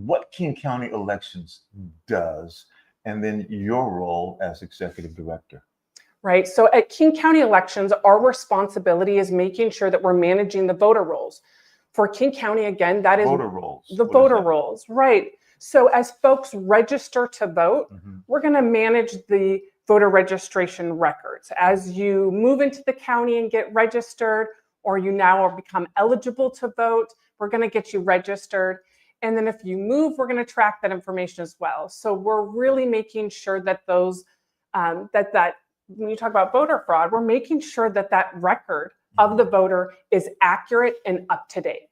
what King County Elections does, and then your role as executive director. Right. So at King County Elections, our responsibility is making sure that we're managing the voter rolls. For King County, again, that is voter rolls. The voter rolls, right. So as folks register to vote, we're going to manage the voter registration records. As you move into the county and get registered, or you now become eligible to vote, we're going to get you registered. And then if you move, we're going to track that information as well. So we're really making sure that those, when you talk about voter fraud, we're making sure that that record of the voter is accurate and up to date.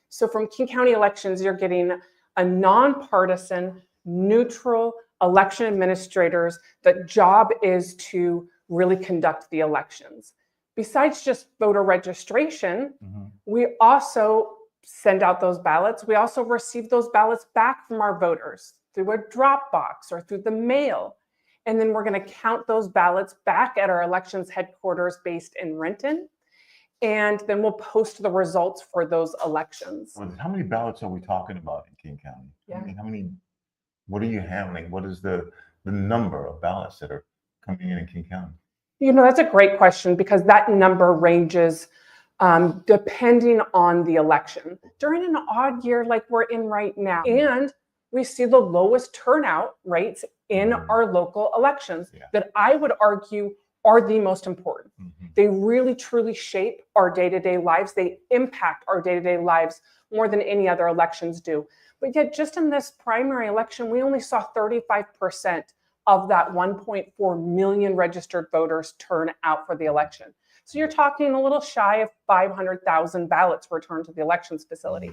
So from King County Elections, you're getting a nonpartisan, neutral election administrators that job is to really conduct the elections. Besides just voter registration, we also send out those ballots. We also receive those ballots back from our voters through a drop box or through the mail. And then we're going to count those ballots back at our elections headquarters based in Renton. And then we'll post the results for those elections. How many ballots are we talking about in King County? Yeah. How many, what are you handling? What is the number of ballots that are coming in King County? You know, that's a great question, because that number ranges depending on the election. During an odd year like we're in right now, and we see the lowest turnout rates in our local elections that I would argue are the most important. They really truly shape our day-to-day lives. They impact our day-to-day lives more than any other elections do. But yet just in this primary election, we only saw 35% of that 1.4 million registered voters turn out for the election. So you're talking a little shy of 500,000 ballots returned to the elections facility.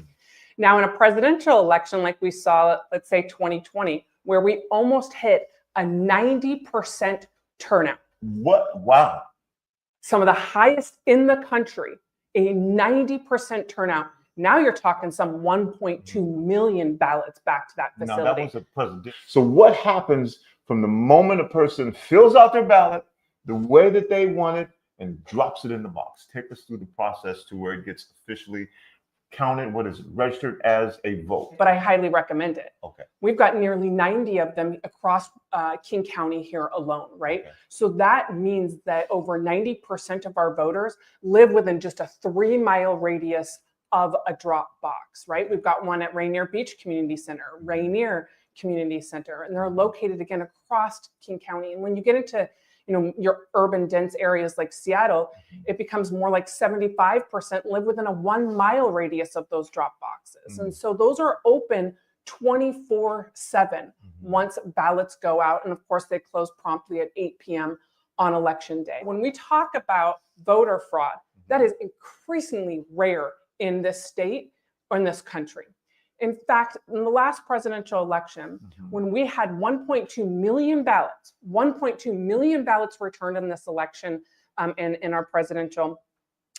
Now in a presidential election like we saw, let's say 2020, where we almost hit a 90% turnout. What? Wow. Some of the highest in the country, a 90% turnout. Now you're talking some 1.2 million ballots back to that facility. Now that was a president. So what happens from the moment a person fills out their ballot, the way that they want it, and drops it in the box? Take us through the process to where it gets officially counted, what is registered as a vote. But I highly recommend it. Okay. We've got nearly 90 of them across King County here alone, right? Okay. So that means that over 90% of our voters live within just a 3-mile radius of a drop box, right? We've got one at Rainier Beach Community Center, Rainier Community Center, and they're located again across King County. And when you get into your urban dense areas like Seattle, it becomes more like 75% live within a 1-mile radius of those drop boxes. And so those are open 24/7 once ballots go out. And of course, they close promptly at 8 p.m. on election day. When we talk about voter fraud, that is increasingly rare in this state or in this country. In fact, in the last presidential election, when we had 1.2 million ballots, 1.2 million ballots returned in this election in our presidential,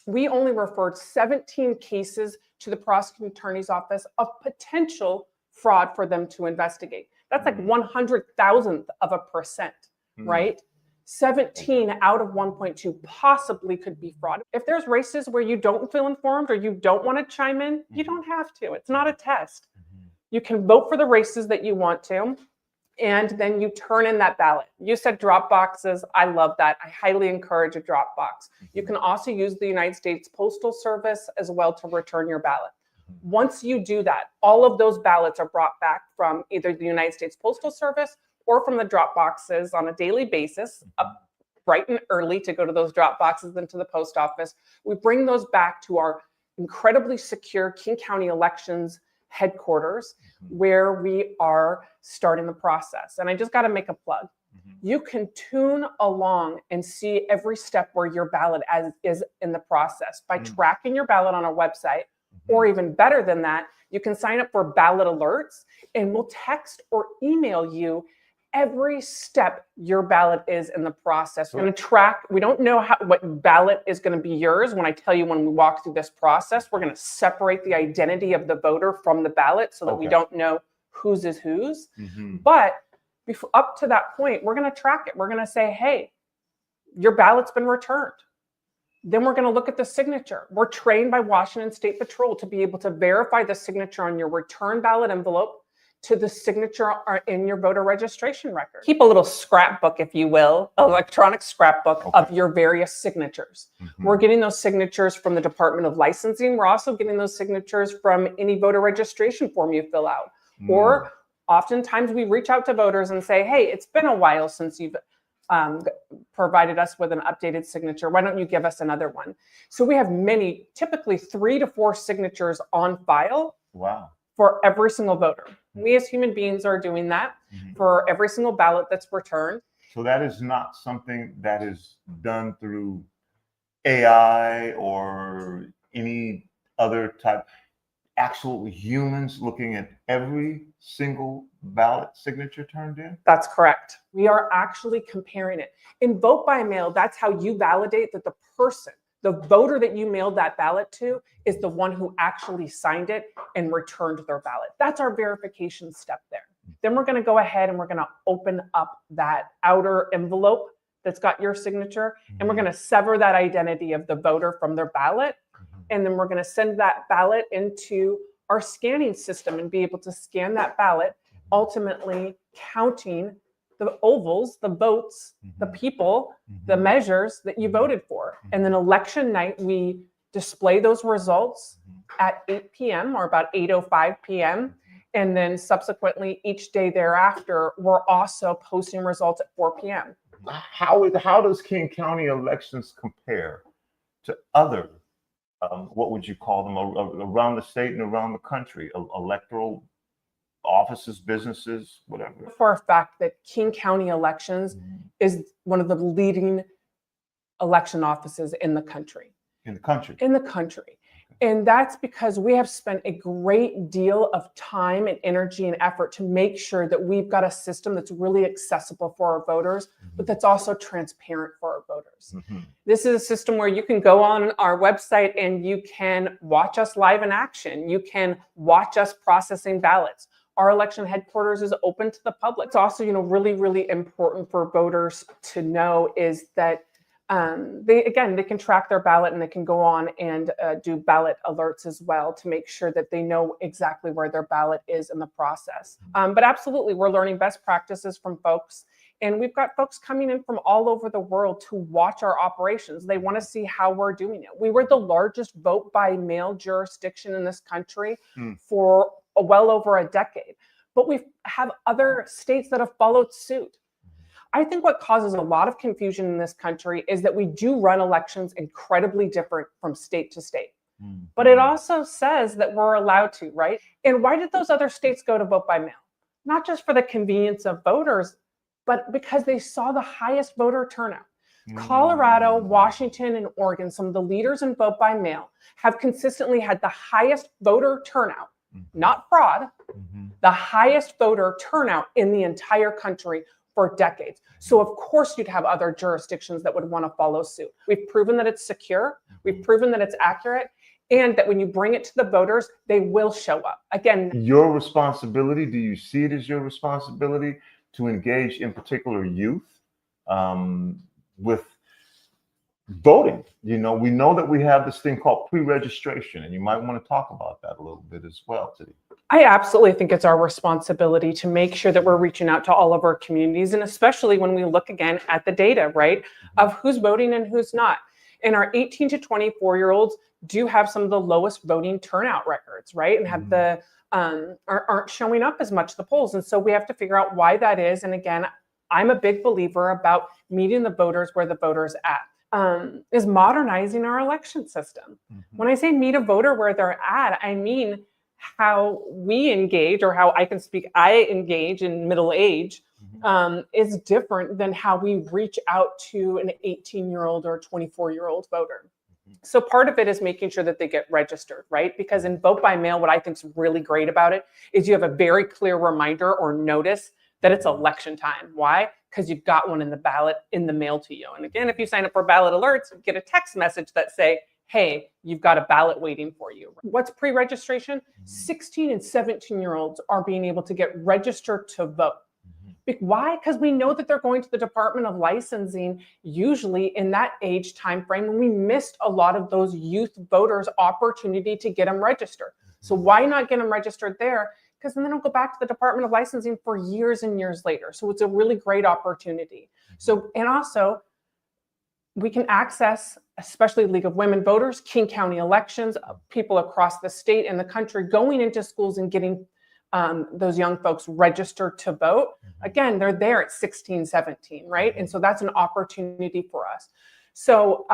we only referred 17 cases to the prosecuting attorney's office of potential fraud for them to investigate. That's like 100,000th of a percent, right? 17 out of 1.2 possibly could be fraud. If there's races where you don't feel informed or you don't want to chime in, you don't have to. It's not a test. You can vote for the races that you want to, and then you turn in that ballot. You said drop boxes. I love that. I highly encourage a drop box. You can also use the United States Postal Service as well to return your ballot. Once you do that, all of those ballots are brought back from either the United States Postal Service or from the drop boxes on a daily basis, up bright and early to go to those drop boxes and to the post office. We bring those back to our incredibly secure King County Elections headquarters, where we are starting the process. And I just got to make a plug. You can tune along and see every step where your ballot is in the process by tracking your ballot on our website, or even better than that, you can sign up for ballot alerts, and we'll text or email you every step your ballot is in the process. We're going to track. We don't know what ballot is going to be yours. When I tell you when we walk through this process, we're going to separate the identity of the voter from the ballot so that we don't know whose is whose. But up to that point, we're going to track it. We're going to say, hey, your ballot's been returned. Then we're going to look at the signature. We're trained by Washington State Patrol to be able to verify the signature on your return ballot envelope, to the signature in your voter registration record. Keep a little scrapbook, if you will, electronic scrapbook of your various signatures. We're getting those signatures from the Department of Licensing. We're also getting those signatures from any voter registration form you fill out. Or oftentimes we reach out to voters and say, hey, it's been a while since you've provided us with an updated signature. Why don't you give us another one? So we have many, typically 3 to 4 signatures on file. Wow. For every single voter. We as human beings are doing that for every single ballot that's returned. So that is not something that is done through AI or any other type. Actual humans looking at every single ballot signature turned in? That's correct. We are actually comparing it. In vote by mail, that's how you validate that the person, the voter that you mailed that ballot to, is the one who actually signed it and returned their ballot. That's our verification step there. Then we're going to go ahead and we're going to open up that outer envelope that's got your signature, and we're going to sever that identity of the voter from their ballot. And then we're going to send that ballot into our scanning system and be able to scan that ballot, ultimately counting the ovals, the votes, the people, the measures that you voted for. And then election night, we display those results at 8 p.m. or about 8:05 p.m. And then subsequently, each day thereafter, we're also posting results at 4 p.m. How does King County elections compare to other, what would you call them, around the state and around the country, electoral offices, businesses, whatever? For a fact that King County Elections is one of the leading election offices in the country. In the country? In the country. And that's because we have spent a great deal of time and energy and effort to make sure that we've got a system that's really accessible for our voters, but that's also transparent for our voters. This is a system where you can go on our website and you can watch us live in action. You can watch us processing ballots. Our election headquarters is open to the public. It's also, really, really important for voters to know is that they can track their ballot and they can go on and do ballot alerts as well to make sure that they know exactly where their ballot is in the process. But absolutely, we're learning best practices from folks. And we've got folks coming in from all over the world to watch our operations. They want to see how we're doing it. We were the largest vote by mail jurisdiction in this country for well over a decade. But we have other states that have followed suit. I think what causes a lot of confusion in this country is that we do run elections incredibly different from state to state. But it also says that we're allowed to, right? And why did those other states go to vote by mail? Not just for the convenience of voters, but because they saw the highest voter turnout. Colorado, Washington, and Oregon, some of the leaders in vote by mail, have consistently had the highest voter turnout, not fraud, the highest voter turnout in the entire country for decades. So of course you'd have other jurisdictions that would want to follow suit. We've proven that it's secure, we've proven that it's accurate, and that when you bring it to the voters, they will show up. Again, your responsibility, do you see it as your responsibility to engage in particular youth with voting? We know that we have this thing called pre-registration, and you might want to talk about that a little bit as well today. I absolutely think it's our responsibility to make sure that we're reaching out to all of our communities, and especially when we look again at the data, right, of who's voting and who's not. And our 18 to 24-year-olds do have some of the lowest voting turnout records, right, and have aren't showing up as much at the polls. And so we have to figure out why that is. And again, I'm a big believer about meeting the voters where the voters at. Is modernizing our election system. When I say meet a voter where they're at, I mean how we engage, or how I can speak, I engage in middle age, is different than how we reach out to an 18-year-old or 24-year-old voter. So part of it is making sure that they get registered, right? Because in vote by mail, what I think is really great about it is you have a very clear reminder or notice that it's election time. Why? Because you've got one in the ballot in the mail to you. And again, if you sign up for ballot alerts, you get a text message that say, hey, you've got a ballot waiting for you. What's pre-registration? 16 and 17-year-olds are being able to get registered to vote. Why? Because we know that they're going to the Department of Licensing usually in that age time frame, and we missed a lot of those youth voters' opportunity to get them registered. So why not get them registered there? because then they don't go back to the Department of Licensing for years and years later. So it's a really great opportunity. So, and also we can access, especially League of Women Voters, King County elections, people across the state and the country going into schools and getting those young folks registered to vote. Again, they're there at 16, 17, right? And so that's an opportunity for us. So,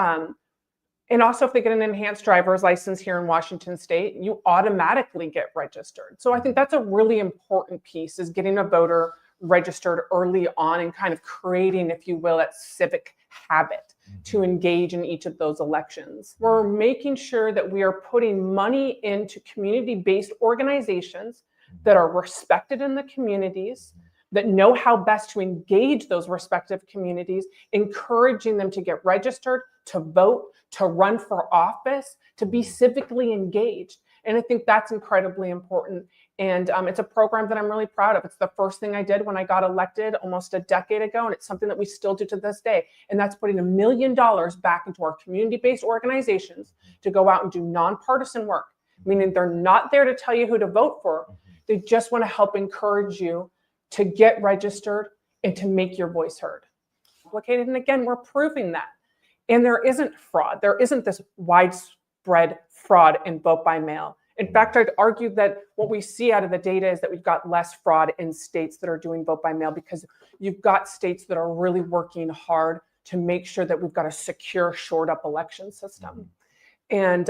and also if they get an enhanced driver's license here in Washington State, you automatically get registered. So I think that's a really important piece, is getting a voter registered early on and kind of creating, if you will, that civic habit to engage in each of those elections. We're making sure that we are putting money into community-based organizations that are respected in the communities, that know how best to engage those respective communities, encouraging them to get registered, to vote, to run for office, to be civically engaged. And I think that's incredibly important. And it's a program that I'm really proud of. It's the first thing I did when I got elected almost a decade ago. And it's something that we still do to this day. And that's putting $1 million back into our community-based organizations to go out and do nonpartisan work, meaning they're not there to tell you who to vote for. They just want to help encourage you to get registered and to make your voice heard. And again, we're proving that. And there isn't fraud. There isn't this widespread fraud in vote by mail. In fact, I'd argue that what we see out of the data is that we've got less fraud in states that are doing vote by mail, because you've got states that are really working hard to make sure that we've got a secure, shored up election system. And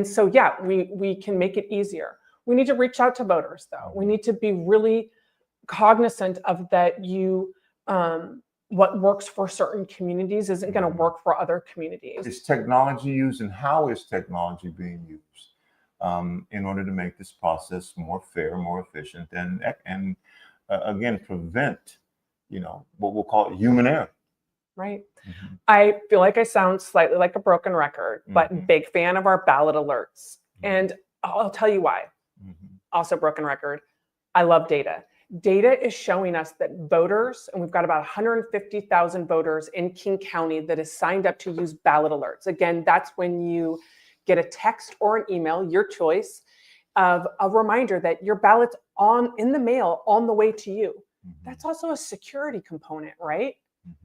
so, yeah, we can make it easier. We need to reach out to voters, though. We need to be really cognizant of that what works for certain communities isn't going to work for other communities. Is technology used, and how is technology being used in order to make this process more fair, more efficient, and again, prevent, what we'll call human error? Right. I feel like I sound slightly like a broken record, but big fan of our ballot alerts. And I'll tell you why. Also broken record. I love data. Data is showing us that voters, and we've got about 150,000 voters in King County that is signed up to use ballot alerts. Again, that's when you get a text or an email, your choice, of a reminder that your ballot's in the mail on the way to you. That's also a security component, right?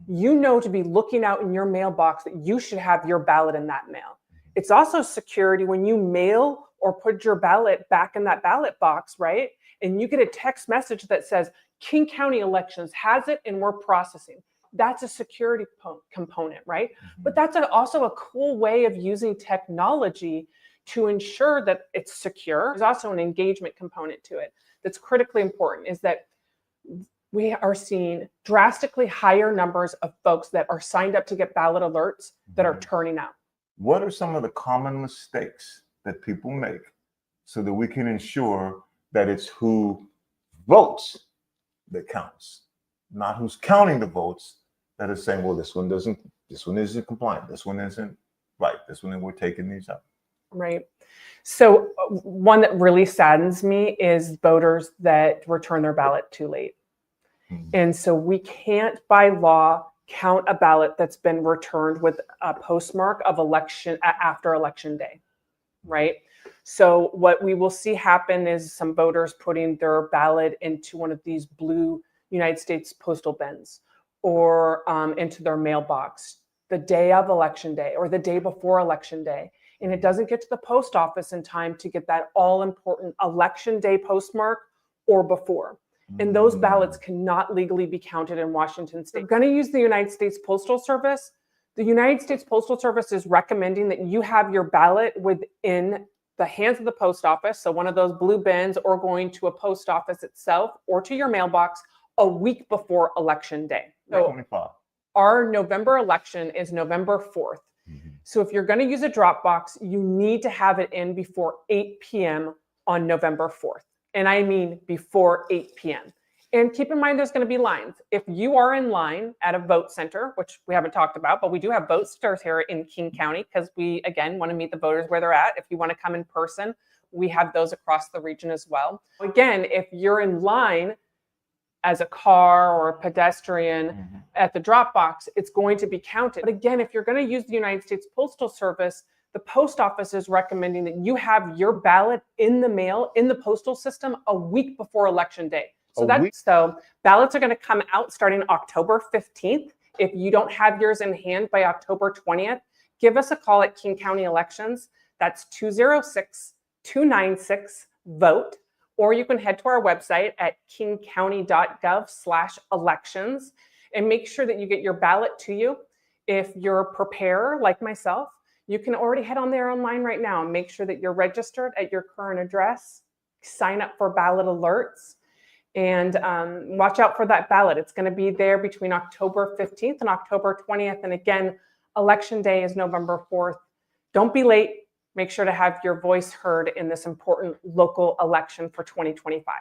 You know, to be looking out in your mailbox that you should have your ballot in that mail. It's also security when you mail or put your ballot back in that ballot box, right? And you get a text message that says, King County Elections has it and we're processing. That's a security component, right? But that's also a cool way of using technology to ensure that it's secure. There's also an engagement component to it that's critically important, is that we are seeing drastically higher numbers of folks that are signed up to get ballot alerts that are turning out. What are some of the common mistakes that people make so that we can ensure that it's who votes that counts, not who's counting the votes that is saying, well, this one isn't compliant, this one isn't right, this one we're taking these out? Right. So one that really saddens me is voters that return their ballot too late. And so we can't, by law, count a ballot that's been returned with a postmark of election after election day, right? So what we will see happen is some voters putting their ballot into one of these blue United States postal bins, or into their mailbox the day of election day or the day before election day. And it doesn't get to the post office in time to get that all important election day postmark or before. And those ballots cannot legally be counted in Washington State. We're going to use the United States Postal Service. The United States Postal Service is recommending that you have your ballot within the hands of the post office, so one of those blue bins, or going to a post office itself or to your mailbox a week before election day. So 25. Our November election is November 4th. So if you're going to use a drop box, you need to have it in before 8 p.m. on November 4th. And I mean before 8 p.m. And keep in mind, there's going to be lines. If you are in line at a vote center, which we haven't talked about, but we do have vote centers here in King County, because we, again, want to meet the voters where they're at. If you want to come in person, we have those across the region as well. Again, if you're in line as a car or a pedestrian at the drop box, it's going to be counted. But again, if you're going to use the United States Postal Service, the post office is recommending that you have your ballot in the mail, in the postal system, a week before Election Day. So ballots are going to come out starting October 15th. If you don't have yours in hand by October 20th, give us a call at King County Elections. That's 206-296-VOTE. Or you can head to our website at kingcounty.gov/elections and make sure that you get your ballot to you. If you're a preparer like myself, you can already head on there online right now and make sure that you're registered at your current address, sign up for ballot alerts, and watch out for that ballot. It's going to be there between October 15th and October 20th. And again, Election Day is November 4th. Don't be late. Make sure to have your voice heard in this important local election for 2025.